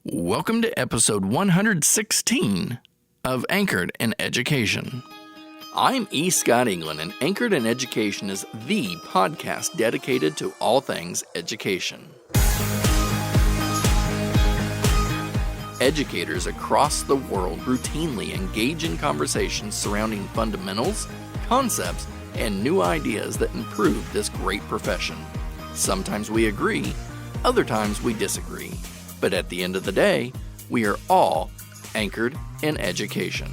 Welcome to episode 116 of Anchored in Education. I'm E. Scott England, and Anchored in Education is the podcast dedicated to all things education. Educators across the world routinely engage in conversations surrounding fundamentals, concepts, and new ideas that improve this great profession. Sometimes we agree, other times we disagree. But at the end of the day, we are all anchored in education.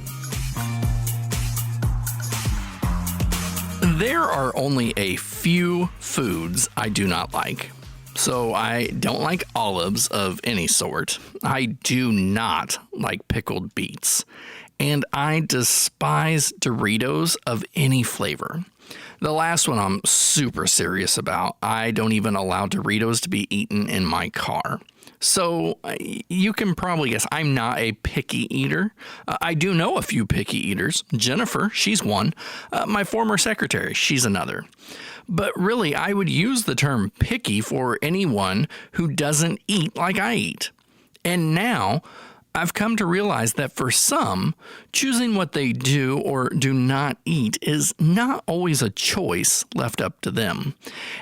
There are only a few foods I do not like. So I don't like olives of any sort. I do not like pickled beets. And I despise Doritos of any flavor. The last one I'm super serious about. I don't even allow Doritos to be eaten in my car. So you can probably guess I'm not a picky eater. I do know a few picky eaters. Jennifer, she's one. My former secretary, she's another. But really, I would use the term picky for anyone who doesn't eat like I eat. And now I've come to realize that for some, choosing what they do or do not eat is not always a choice left up to them.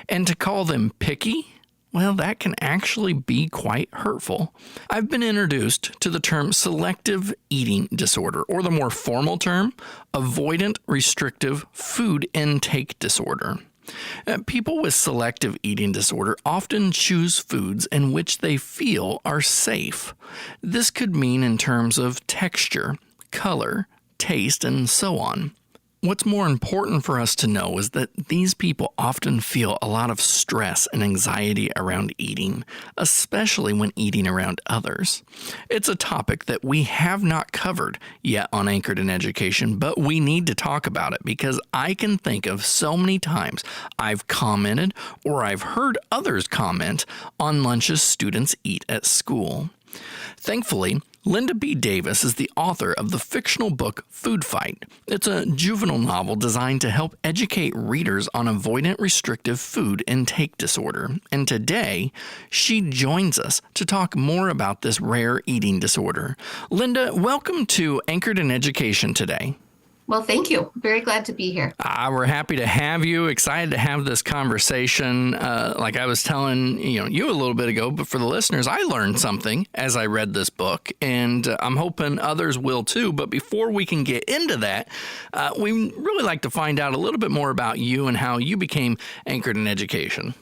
And to call them picky, well, that can actually be quite hurtful. I've been introduced to the term Selective Eating Disorder, or the more formal term, Avoidant Restrictive Food Intake Disorder. People with selective eating disorder often choose foods in which they feel are safe. This could mean in terms of texture, color, taste, and so on. What's more important for us to know is that these people often feel a lot of stress and anxiety around eating, especially when eating around others. It's a topic that we have not covered yet on Anchored in Education, but we need to talk about it because I can think of so many times I've commented or I've heard others comment on lunches students eat at school. Thankfully, Linda B. Davis is the author of the fictional book Food Fight. It's a juvenile novel designed to help educate readers on avoidant restrictive food intake disorder. And today, she joins us to talk more about this rare eating disorder. Linda, welcome to Anchored in Education today. Well, thank you. Very glad to be here. We're happy to have you. Excited to have this conversation. Like I was telling you a little bit ago, but for the listeners, I learned something as I read this book, and I'm hoping others will too. But before we can get into that, we really like to find out a little bit more about you and how you became anchored in education.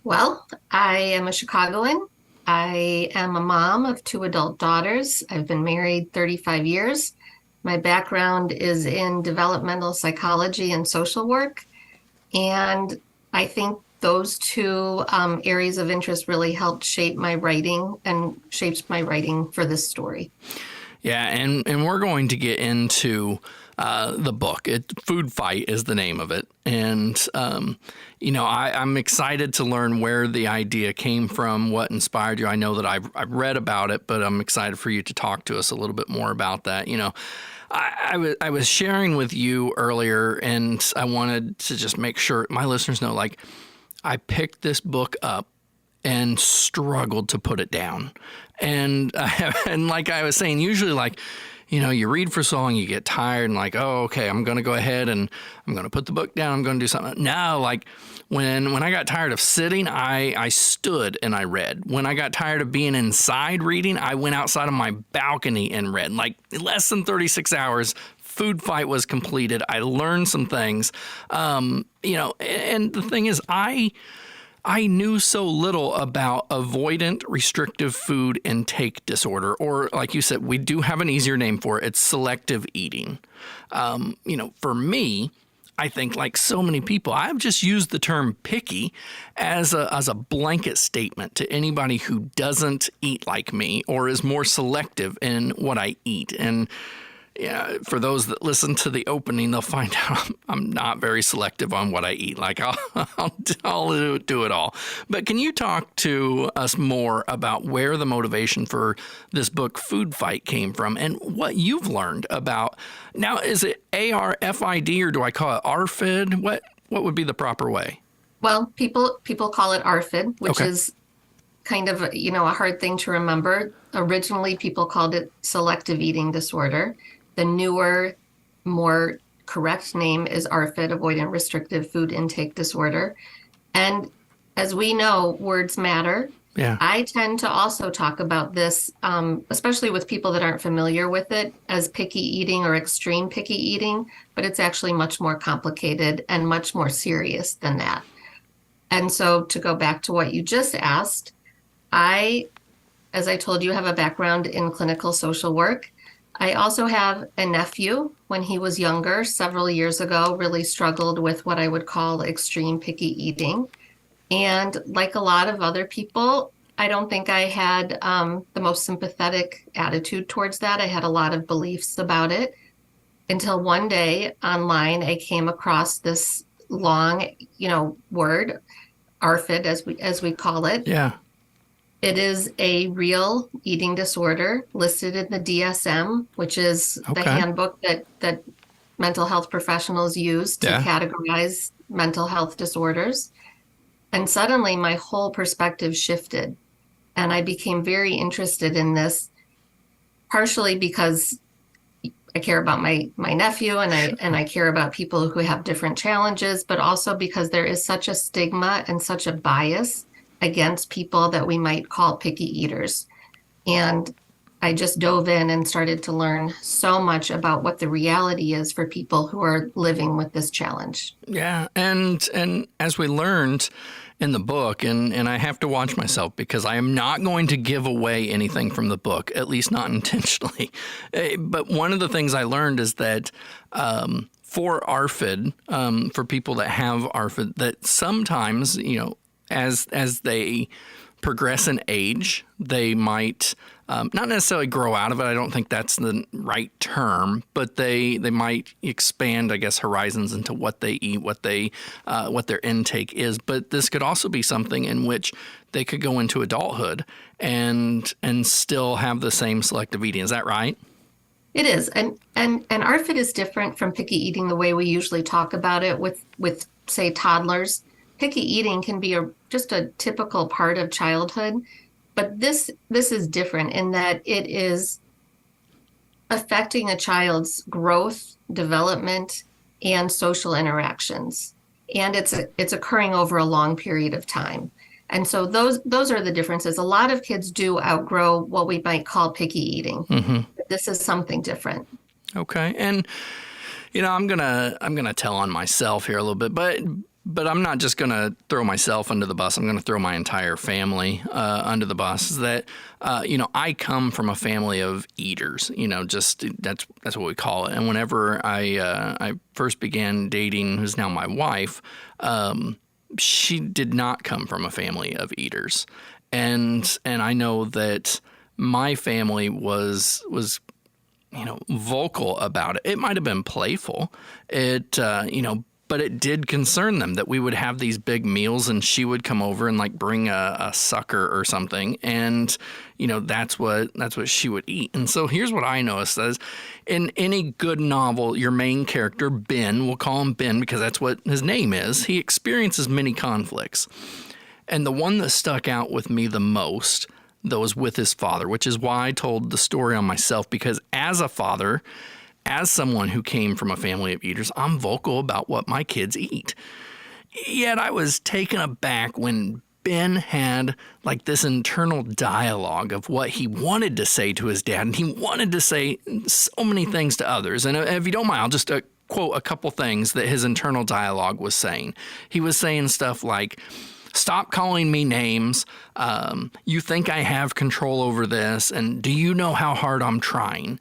Well, I am a Chicagoan. I am a mom of 2 adult daughters. I've been married 35 years. My background is in developmental psychology and social work, and I think those 2 areas of interest really helped shape my writing and shapes my writing for this story. Yeah, and we're going to get into the book. Food Fight is the name of it, and I'm excited to learn where the idea came from, what inspired you. I know that I've read about it, but I'm excited for you to talk to us a little bit more about that. I was sharing with you earlier, and I wanted to just make sure my listeners know, like, I picked this book up and struggled to put it down. And like I was saying, usually, like, you read for so long, you get tired and like, oh, okay, I'm going to go ahead and I'm going to put the book down. I'm going to do something. Now, like when I got tired of sitting, I stood and I read. When I got tired of being inside reading, I went outside on my balcony and read. Like less than 36 hours, Food Fight was completed. I learned some things, and the thing is, I knew so little about avoidant restrictive food intake disorder, or like you said, we do have an easier name for it. It's selective eating. For me, I think like so many people, I've just used the term picky as a blanket statement to anybody who doesn't eat like me or is more selective in what I eat. And yeah, for those that listen to the opening, they'll find out I'm not very selective on what I eat. Like I'll do it all. But can you talk to us more about where the motivation for this book, Food Fight, came from and what you've learned about? Now, is it ARFID or do I call it ARFID? What would be the proper way? Well, people call it ARFID, which is kind of, a hard thing to remember. Originally, people called it selective eating disorder. The newer, more correct name is ARFID, Avoidant Restrictive Food Intake Disorder. And as we know, words matter. Yeah. I tend to also talk about this, especially with people that aren't familiar with it, as picky eating or extreme picky eating, but it's actually much more complicated and much more serious than that. And so to go back to what you just asked, I, as I told you, have a background in clinical social work. I also have a nephew. When he was younger, several years ago, really struggled with what I would call extreme picky eating. And like a lot of other people, I don't think I had the most sympathetic attitude towards that. I had a lot of beliefs about it until one day online, I came across this long, word, ARFID, as we call it. Yeah. It is a real eating disorder listed in the DSM, which is the handbook that mental health professionals use to categorize mental health disorders. And suddenly my whole perspective shifted, and I became very interested in this, partially because I care about my nephew and I care about people who have different challenges, but also because there is such a stigma and such a bias against people that we might call picky eaters. And I just dove in and started to learn so much about what the reality is for people who are living with this challenge. Yeah, and as we learned in the book, and I have to watch myself because I am not going to give away anything from the book, at least not intentionally. But one of the things I learned is that for ARFID, for people that have ARFID, that sometimes, as they progress in age, they might not necessarily grow out of it. I don't think that's the right term, but they might expand, I guess, horizons into what they eat, what their intake is. But this could also be something in which they could go into adulthood and still have the same selective eating. Is that right? It is, and ARFID is different from picky eating the way we usually talk about it with say toddlers. Picky eating can be just a typical part of childhood, but this is different in that it is affecting a child's growth, development, and social interactions, and it's occurring over a long period of time. And so those are the differences. A lot of kids do outgrow what we might call picky eating. Mm-hmm. But this is something different. Okay, and I'm gonna tell on myself here a little bit, but I'm not just going to throw myself under the bus. I'm going to throw my entire family under the bus. That I come from a family of eaters. Just that's what we call it. And whenever I first began dating, who's now my wife, she did not come from a family of eaters, and I know that my family was vocal about it. It might have been playful. But it did concern them that we would have these big meals and she would come over and bring a sucker or something. And, that's what she would eat. And so here's what I noticed is in any good novel, your main character, Ben, we'll call him Ben because that's what his name is. He experiences many conflicts. And the one that stuck out with me the most, though, was with his father, which is why I told the story on myself, because as a father, as someone who came from a family of eaters, I'm vocal about what my kids eat. Yet I was taken aback when Ben had this internal dialogue of what he wanted to say to his dad, and he wanted to say so many things to others. And if you don't mind, I'll just quote a couple things that his internal dialogue was saying. He was saying stuff like, "Stop calling me names. You think I have control over this, and do you know how hard I'm trying?"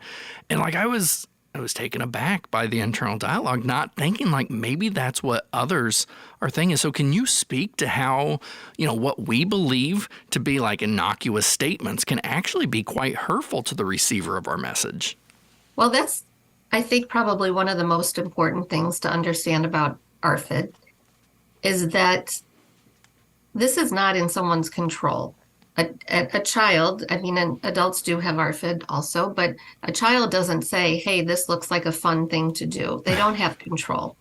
And I was taken aback by the internal dialogue, not thinking maybe that's what others are thinking. So can you speak to how, what we believe to be innocuous statements can actually be quite hurtful to the receiver of our message? Well, that's, I think, probably one of the most important things to understand about ARFID is that this is not in someone's control. A child, and adults do have ARFID also, but a child doesn't say, "Hey, this looks like a fun thing to do." They don't have control.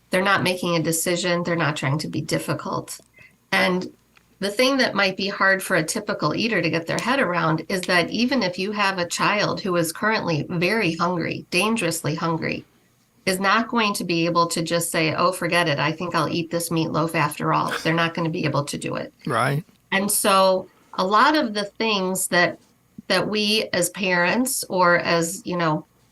They're not making a decision. They're not trying to be difficult. And the thing that might be hard for a typical eater to get their head around is that even if you have a child who is currently very hungry, dangerously hungry, is not going to be able to just say, oh, forget it. I think I'll eat this meatloaf after all. They're not going to be able to do it. Right. And so a lot of the things that we as parents or as,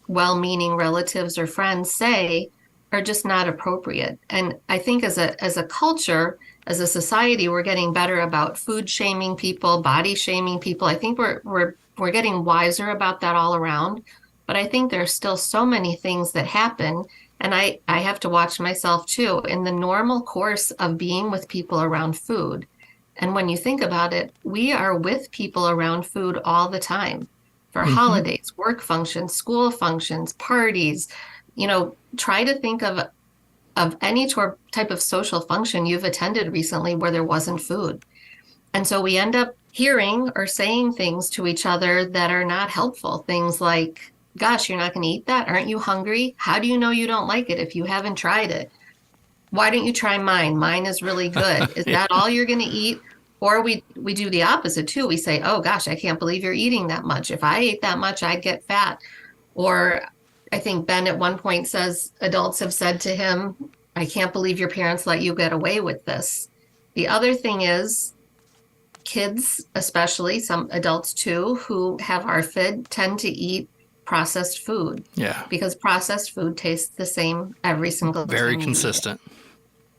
well-meaning relatives or friends say are just not appropriate. And I think as a culture, as a society, we're getting better about food shaming people, body shaming people. I think we're getting wiser about that all around. But I think there's still so many things that happen. And I have to watch myself too in the normal course of being with people around food. And when you think about it, we are with people around food all the time for Mm-hmm. holidays, work functions, school functions, parties. Try to think of any type of social function you've attended recently where there wasn't food. And so we end up hearing or saying things to each other that are not helpful. Things like, gosh, you're not going to eat that? Aren't you hungry? How do you know you don't like it if you haven't tried it? Why don't you try mine? Mine is really good. Is Yeah. that all you're going to eat? Or we do the opposite too. We say, oh gosh, I can't believe you're eating that much. If I ate that much, I'd get fat. Or I think Ben at one point says adults have said to him, I can't believe your parents let you get away with this. The other thing is kids, especially some adults too, who have ARFID tend to eat processed food Yeah. because processed food tastes the same every single Very time you eat it. consistent.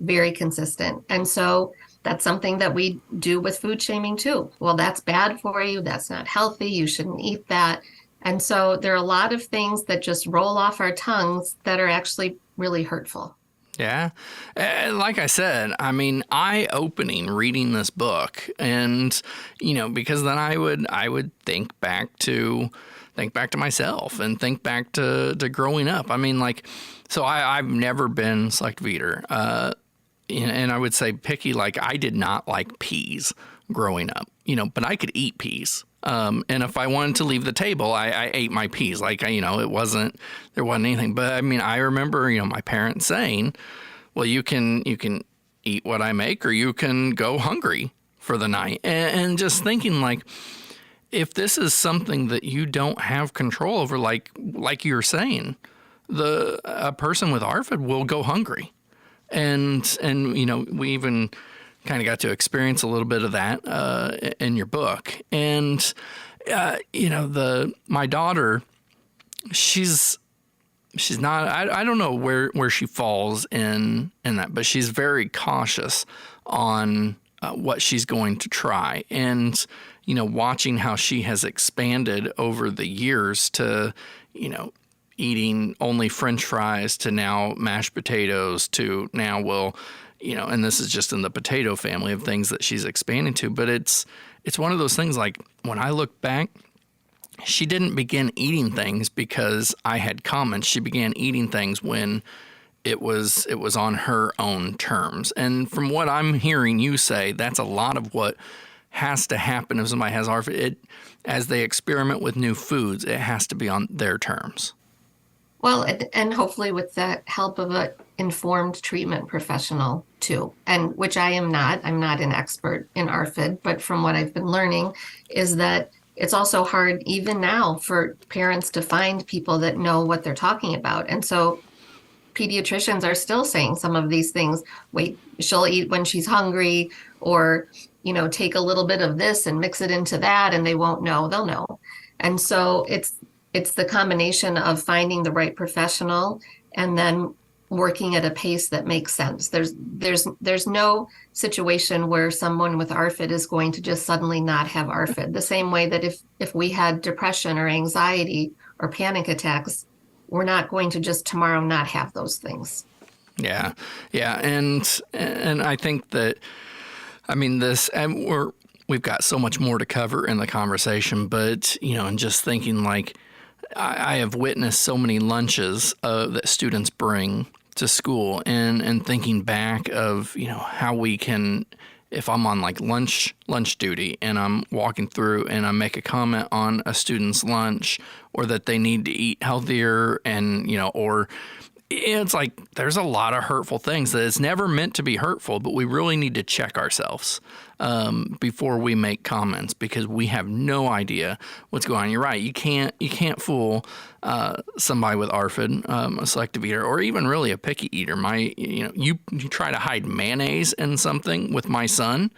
Very consistent. And so that's something that we do with food shaming too. Well, that's bad for you. That's not healthy. You shouldn't eat that. And so there are a lot of things that just roll off our tongues that are actually really hurtful. Yeah. Like I said, I mean, eye-opening reading this book, and because then I would think back to myself and think back to growing up. I mean, like, so I've never been selective eater. And I would say picky, like I did not like peas growing up, but I could eat peas. And if I wanted to leave the table, I ate my peas. Like, there wasn't anything. But I mean, I remember, my parents saying, well, you can eat what I make, or you can go hungry for the night. And just thinking, like, if this is something that you don't have control over, like you're saying, a person with ARFID will go hungry. And we even kind of got to experience a little bit of that in your book. And my daughter, she's not. I don't know where she falls in that, but she's very cautious on what she's going to try. And watching how she has expanded over the years to eating only French fries to now mashed potatoes to now and this is just in the potato family of things that she's expanding to. But it's one of those things, like when I look back, she didn't begin eating things because I had comments. She began eating things when it was on her own terms. And from what I'm hearing you say, that's a lot of what has to happen if somebody has ARFID. As they experiment with new foods, it has to be on their terms. Well, and hopefully with the help of an informed treatment professional too, and which I am not. I'm not an expert in ARFID, but from what I've been learning is that it's also hard even now for parents to find people that know what they're talking about. And so pediatricians are still saying some of these things. Wait, she'll eat when she's hungry, or, take a little bit of this and mix it into that, and they won't know. They'll know. And so it's the combination of finding the right professional and then working at a pace that makes sense. There's no situation where someone with ARFID is going to just suddenly not have ARFID. The same way that if we had depression or anxiety or panic attacks, we're not going to just tomorrow not have those things. Yeah, yeah, and I think that, I mean, we've got so much more to cover in the conversation, but and just thinking, like, I have witnessed so many lunches that students bring to school, and thinking back of how we can, if I'm on like lunch duty and I'm walking through and I make a comment on a student's lunch, or that they need to eat healthier, and or it's like there's a lot of hurtful things that it's never meant to be hurtful, but we really need to check ourselves before we make comments because we have no idea what's going on. You're right. You can't fool somebody with ARFID, a selective eater, or even really a picky eater. You try to hide mayonnaise in something with my son,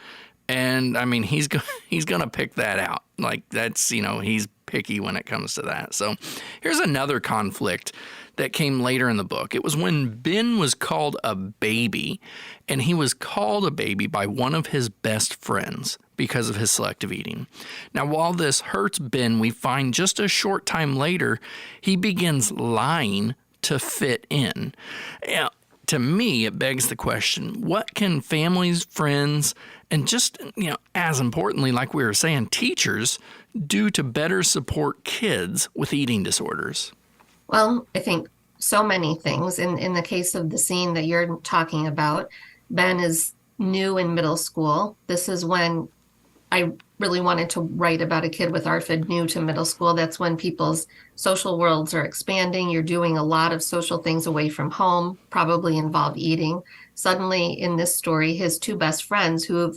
and I mean he's gonna pick that out. Like that's he's picky when it comes to that. So here's another conflict that came later in the book. It was when Ben was called a baby, and he was called a baby by one of his best friends because of his selective eating. Now, while this hurts Ben, we find just a short time later, he begins lying to fit in. Now, to me, it begs the question, what can families, friends, and just, as importantly, like we were saying, teachers do to better support kids with eating disorders? Well, I think so many things. In the case of the scene that you're talking about, Ben is new in middle school. This is when I really wanted to write about a kid with ARFID new to middle school. That's when people's social worlds are expanding. You're doing a lot of social things away from home, probably involve eating. Suddenly, in this story, his two best friends who have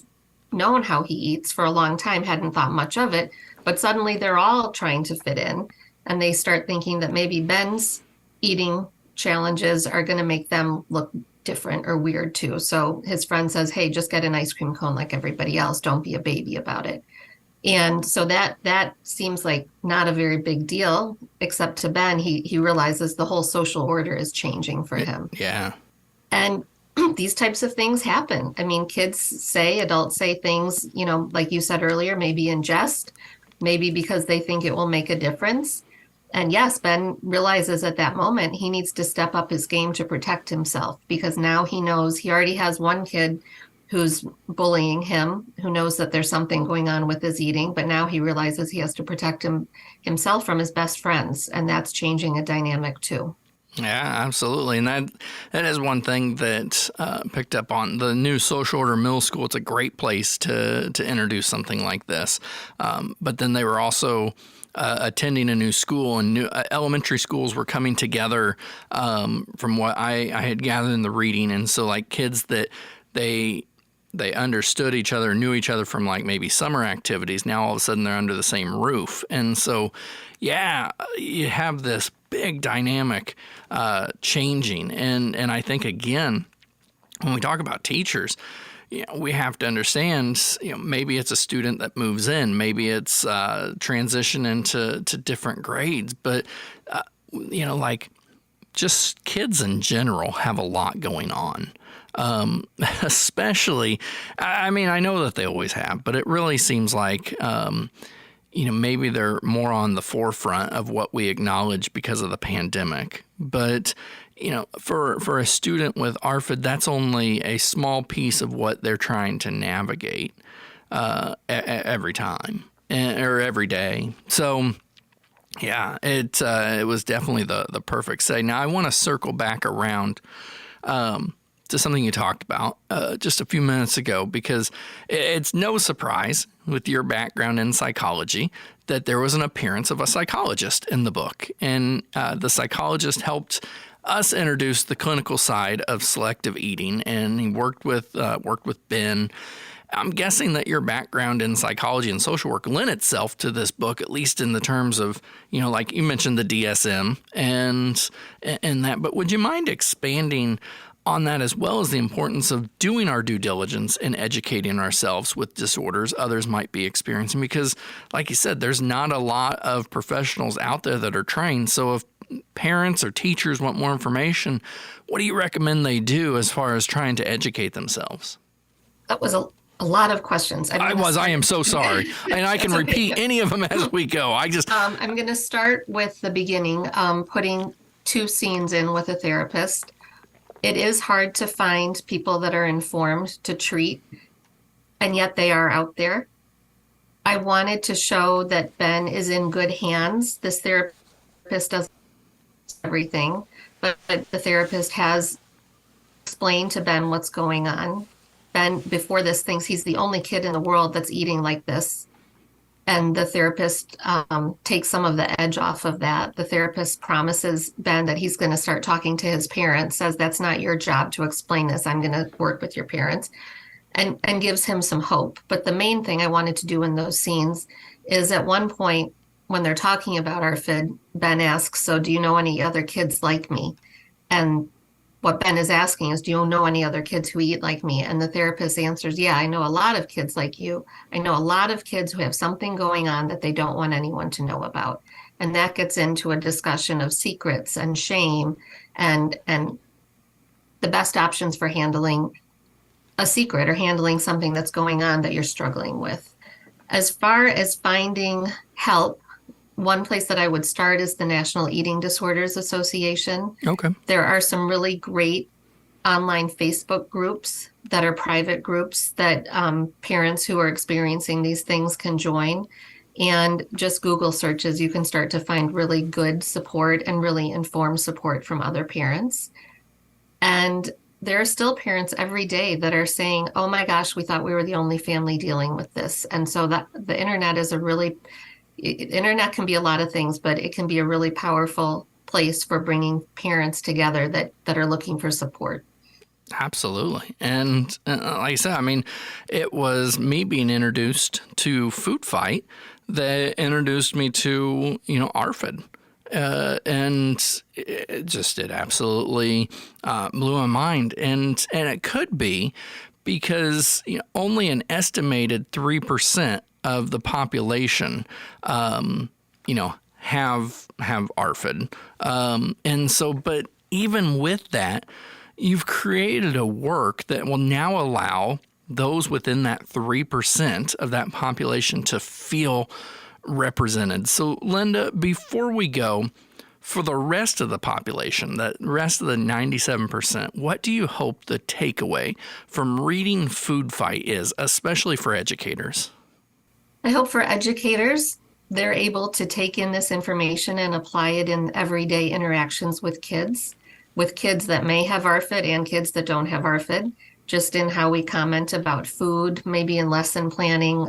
known how he eats for a long time hadn't thought much of it, but suddenly they're all trying to fit in. And they start thinking that maybe Ben's eating challenges are going to make them look different or weird too. So his friend says, hey, just get an ice cream cone like everybody else. Don't be a baby about it. And so that seems like not a very big deal, except to Ben, he realizes the whole social order is changing for him. Yeah. And these types of things happen. I mean, adults say things, like you said earlier, maybe in jest, maybe because they think it will make a difference. And yes, Ben realizes at that moment he needs to step up his game to protect himself because now he knows he already has one kid who's bullying him, who knows that there's something going on with his eating, but now he realizes he has to protect himself from his best friends, and that's changing a dynamic too. Yeah, absolutely. And that is one thing that picked up on the new social order middle school. It's a great place to introduce something like this. But then they were also attending a new school, and new elementary schools were coming together from what I had gathered in the reading. And so like kids that they understood each other, knew each other from like maybe summer activities. Now all of a sudden they're under the same roof. And so, yeah, you have this big dynamic changing. And I think, again, when we talk about teachers, we have to understand, maybe it's a student that moves in, maybe it's transition into different grades, but, like just kids in general have a lot going on. Especially, I mean, I know that they always have, but it really seems like, maybe they're more on the forefront of what we acknowledge because of the pandemic. But, for a student with ARFID, that's only a small piece of what they're trying to navigate every time or every day. So, yeah, it was definitely the perfect say. Now, I want to circle back around to something you talked about just a few minutes ago, because it's no surprise with your background in psychology that there was an appearance of a psychologist in the book. And the psychologist helped us introduce the clinical side of selective eating, and he worked with Ben. I'm guessing that your background in psychology and social work lent itself to this book, at least in the terms of, like you mentioned the DSM and that. But would you mind expanding on that, as well as the importance of doing our due diligence and educating ourselves with disorders others might be experiencing? Because, like you said, there's not a lot of professionals out there that are trained. So if parents or teachers want more information, what do you recommend they do as far as trying to educate themselves? That was a lot of questions. I am so sorry. And I can repeat any of them as we go. I'm going to start with the beginning, putting two scenes in with a therapist. It is hard to find people that are informed to treat, and yet they are out there. I wanted to show that Ben is in good hands. This therapist does everything, but the therapist has explained to Ben what's going on. Ben, before this, thinks he's the only kid in the world that's eating like this. and the therapist takes some of the edge off of that. The therapist promises Ben that he's going to start talking to his parents, says that's not your job to explain this. I'm going to work with your parents, and gives him some hope. But the main thing I wanted to do in those scenes is at one point when they're talking about ARFID, Ben asks, "So do you know any other kids like me?" And what Ben is asking is, do you know any other kids who eat like me? And the therapist answers, yeah, I know a lot of kids like you. I know a lot of kids who have something going on that they don't want anyone to know about. And that gets into a discussion of secrets and shame and the best options for handling a secret or handling something that's going on that you're struggling with. As far as finding help, one place that I would start is the National Eating Disorders Association. Okay. There are some really great online Facebook groups that are private groups that parents who are experiencing these things can join. And just Google searches, you can start to find really good support and really informed support from other parents. And there are still parents every day that are saying, oh my gosh, we thought we were the only family dealing with this. And so that the internet is internet can be a lot of things, but it can be a really powerful place for bringing parents together that are looking for support. Absolutely. And like I said, I mean, it was me being introduced to Food Fight that introduced me to, ARFID. And it absolutely blew my mind. And it could be because only an estimated 3% of the population, have ARFID. And so, but even with that, you've created a work that will now allow those within that 3% of that population to feel represented. So, Linda, before we go, for the rest of the population, the rest of the 97%, what do you hope the takeaway from reading Food Fight is, especially for educators? I hope for educators, they're able to take in this information and apply it in everyday interactions with kids that may have ARFID and kids that don't have ARFID, just in how we comment about food, maybe in lesson planning,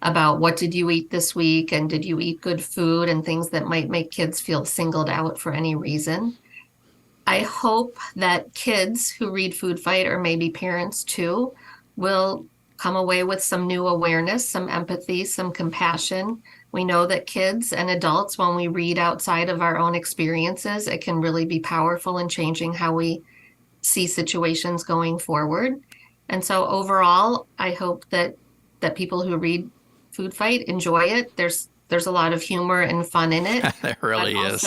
about what did you eat this week and did you eat good food, and things that might make kids feel singled out for any reason. I hope that kids who read Food Fight, or maybe parents too, will come away with some new awareness, some empathy, some compassion. We know that kids and adults, when we read outside of our own experiences, it can really be powerful in changing how we see situations going forward. And so overall, I hope that people who read Food Fight enjoy it. There's a lot of humor and fun in it. There really is.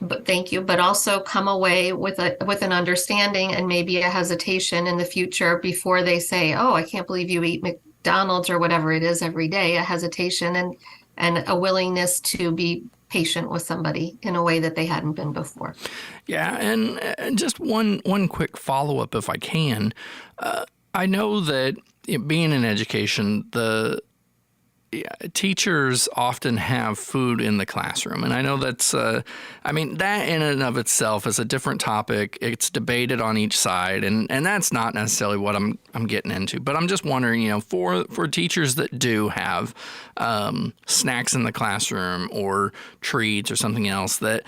But thank you. But also come away with an understanding and maybe a hesitation in the future before they say, "Oh, I can't believe you eat McDonald's," or whatever it is every day. A hesitation and a willingness to be patient with somebody in a way that they hadn't been before. Yeah, and just one quick follow-up, if I can. I know that being in education, teachers often have food in the classroom. And I know that's, that in and of itself is a different topic. It's debated on each side, and that's not necessarily what I'm getting into. But I'm just wondering, for teachers that do have snacks in the classroom or treats or something else, that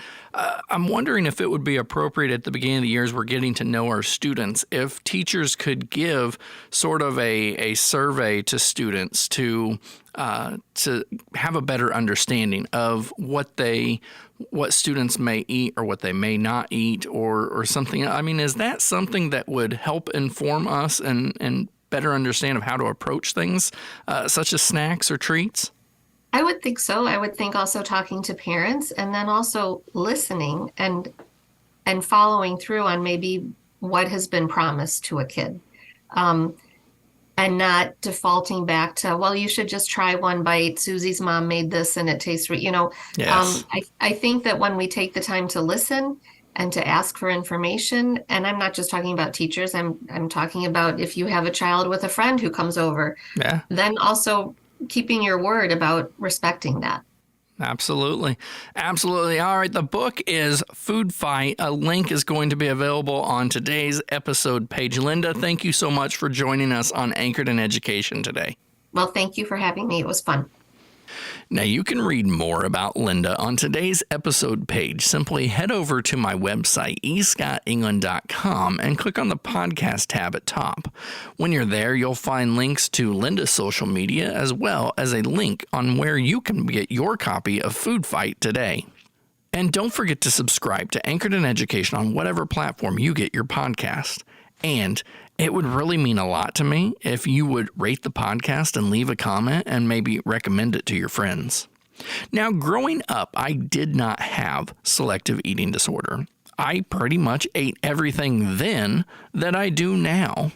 I'm wondering if it would be appropriate at the beginning of the year, as we're getting to know our students, if teachers could give sort of a survey to students to have a better understanding of what students may eat or what they may not eat or something. I mean, is that something that would help inform us and better understand of how to approach things such as snacks or treats? I would think so. I would think also talking to parents and then also listening and following through on maybe what has been promised to a kid. And not defaulting back to, well, you should just try one bite. Susie's mom made this and it tastes, Yes. I think that when we take the time to listen and to ask for information, and I'm not just talking about teachers, I'm talking about if you have a child with a friend who comes over, Yeah. then also keeping your word about respecting that. Absolutely. Absolutely. All right. The book is Food Fight. A link is going to be available on today's episode page. Linda, thank you so much for joining us on Anchored in Education today. Well, thank you for having me. It was fun. Now, you can read more about Linda on today's episode page. Simply head over to my website, escottengland.com, and click on the podcast tab at top. When you're there, you'll find links to Linda's social media, as well as a link on where you can get your copy of Food Fight today. And don't forget to subscribe to Anchored in Education on whatever platform you get your podcast. And it would really mean a lot to me if you would rate the podcast and leave a comment and maybe recommend it to your friends. Now, growing up, I did not have selective eating disorder. I pretty much ate everything then that I do now.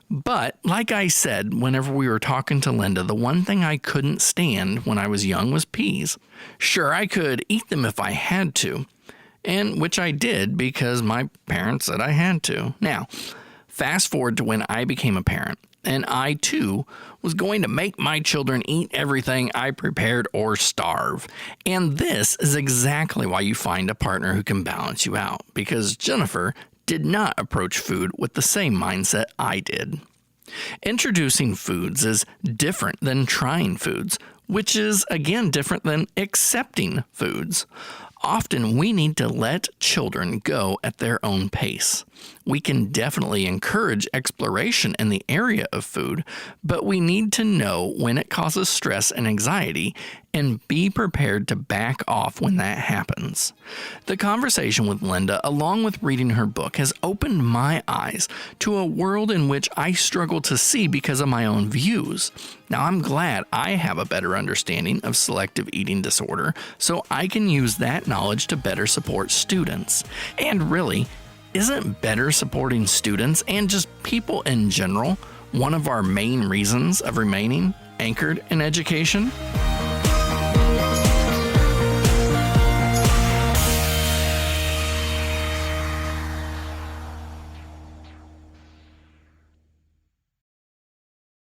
But like I said, whenever we were talking to Linda, the one thing I couldn't stand when I was young was peas. Sure, I could eat them if I had to, and which I did because my parents said I had to. Now, fast forward to when I became a parent, and I too was going to make my children eat everything I prepared or starve. And this is exactly why you find a partner who can balance you out, because Jennifer did not approach food with the same mindset I did. Introducing foods is different than trying foods, which is again different than accepting foods. Often we need to let children go at their own pace. We can definitely encourage exploration in the area of food, but we need to know when it causes stress and anxiety and be prepared to back off when that happens. The conversation with Linda, along with reading her book, has opened my eyes to a world in which I struggle to see because of my own views. Now, I'm glad I have a better understanding of selective eating disorder, so I can use that knowledge to better support students. And really, isn't better supporting students and just people in general one of our main reasons of remaining anchored in education?